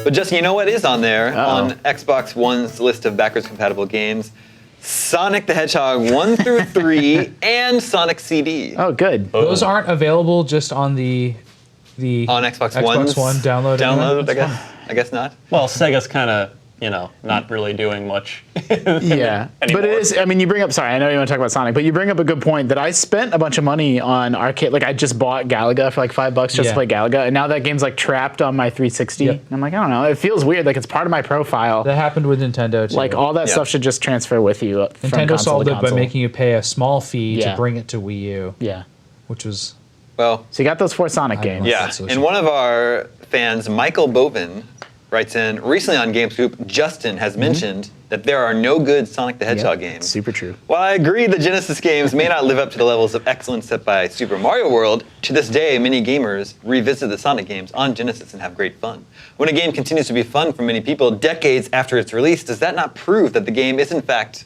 But just, you know what is on there? On Xbox One's list of backwards compatible games? Sonic the Hedgehog 1 through 3 and Sonic CD. Oh, good. Those aren't available just on the on Xbox One download. I guess not. Well, Sega's kind of, not really doing much. Yeah, but it is. I mean, you bring up. Sorry, I know you want to talk about Sonic, but you bring up a good point that I spent a bunch of money on arcade. Like I just bought Galaga for like $5 just to play Galaga, and now that game's like trapped on my 360. Yep. I'm like, I don't know. It feels weird. Like it's part of my profile. That happened with Nintendo too. Like all that stuff should just transfer with you. Nintendo solved it by making you pay a small fee to bring it to Wii U. Yeah, which was well. So you got those 4 Sonic games. Yeah, and one of our fans, Michael Bovin, writes in, recently on GameScoop, Justin has mentioned that there are no good Sonic the Hedgehog games. Super true. While I agree the Genesis games may not live up to the levels of excellence set by Super Mario World, to this day, many gamers revisit the Sonic games on Genesis and have great fun. When a game continues to be fun for many people decades after its release, does that not prove that the game is in fact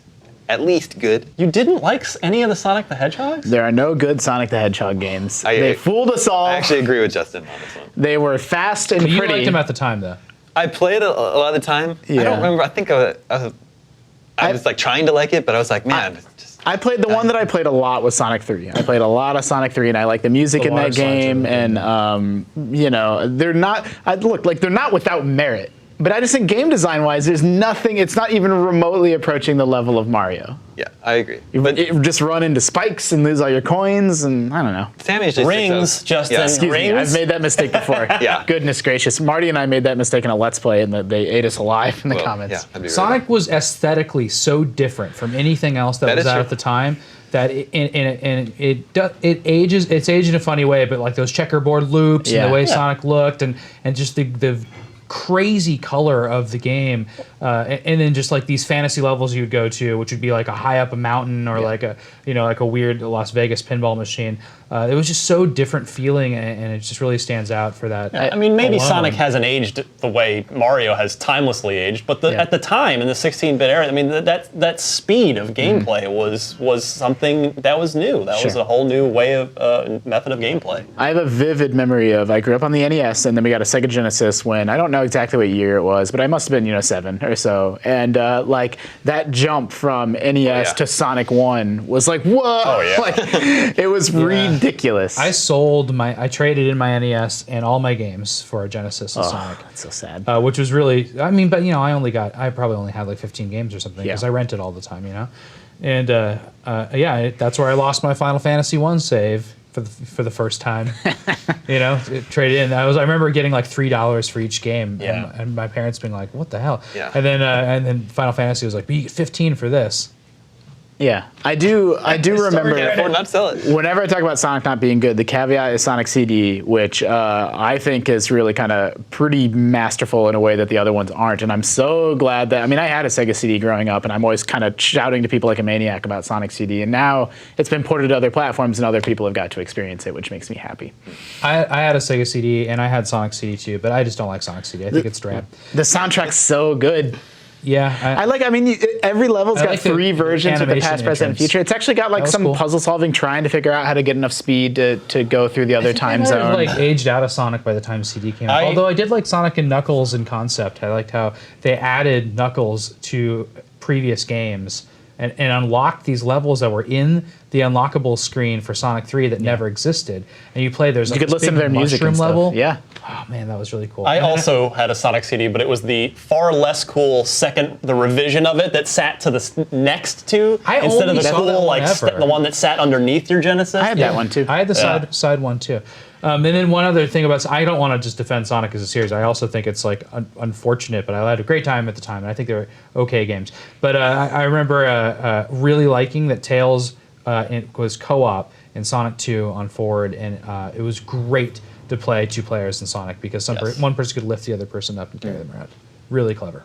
at least good? You didn't like any of the Sonic the Hedgehogs? There are no good Sonic the Hedgehog games. They fooled us all. I actually agree with Justin on this one. They were fast and pretty. You liked them at the time, though. I played it a lot of the time. Yeah. I don't remember. I think I was like trying to like it, but I was like, man. I played the one that I played a lot was Sonic 3. I played a lot of Sonic 3, and I like the music in that game. And they're not. They're not without merit. But I just think game design-wise, there's nothing. It's not even remotely approaching the level of Mario. Yeah, I agree. You just run into spikes and lose all your coins, and I don't know. Rings, Justin. Excuse me, I've made that mistake before. Yeah. Goodness gracious. Marty and I made that mistake in a Let's Play, and they ate us alive in the comments. Yeah, Sonic was aesthetically so different from anything else that was out at the time that it ages. It's aged in a funny way, but like those checkerboard loops and the way Sonic looked, and just the crazy color of the game, and then just like these fantasy levels you would go to, which would be like a high up a mountain or like a like a weird Las Vegas pinball machine. It was just so different feeling, and it just really stands out for that. I mean, maybe Sonic hasn't aged the way Mario has timelessly aged, but at the time in the 16-bit era, I mean that speed of gameplay was something that was new. That was a whole new way of method of gameplay. I have a vivid memory of I grew up on the NES, and then we got a Sega Genesis when I don't know exactly what year it was, but I must have been 7 or so, and like that jump from NES to Sonic 1 was like whoa, like it was ridiculous. I traded in my NES and all my games for a Genesis and Sonic. That's so sad. Which was really, I mean, but I probably only had like 15 games or something because I rented all the time, and that's where I lost my Final Fantasy 1 save for the first time. Traded in. I remember getting like $3 for each game, and my parents being like, "What the hell?" Yeah. And then Final Fantasy was like, "But you get 15 for this." Yeah, I do remember. Not sell it. Whenever I talk about Sonic not being good, the caveat is Sonic CD, which I think is really kind of pretty masterful in a way that the other ones aren't. And I'm so glad that, I had a Sega CD growing up, and I'm always kind of shouting to people like a maniac about Sonic CD. And now it's been ported to other platforms, and other people have got to experience it, which makes me happy. I had a Sega CD, and I had Sonic CD too, but I just don't like Sonic CD. I think it's drab. The soundtrack's so good. Yeah, every level's got 3 versions with the past, present, and future. It's actually got like some puzzle solving, trying to figure out how to get enough speed to go through the other time zone. Like aged out of Sonic by the time CD came out. Although I did like Sonic and Knuckles in concept. I liked how they added Knuckles to previous games and unlocked these levels that were in the unlockable screen for Sonic 3 that never existed. And you play, there's like could listen to their music and level. Stuff. Yeah. Oh man, that was really cool. I also had a Sonic CD, but it was the far less cool the revision of it that sat to the next to instead of the cool the one that sat underneath your Genesis. I had that one too. I had the side one too. And then one other thing about, I don't want to just defend Sonic as a series. I also think it's like unfortunate, but I had a great time at the time, and I think they were okay games. But I remember really liking that Tails was co-op in Sonic 2 on forward, and it was great to play 2 players in Sonic because one person could lift the other person up and carry them around. Really clever.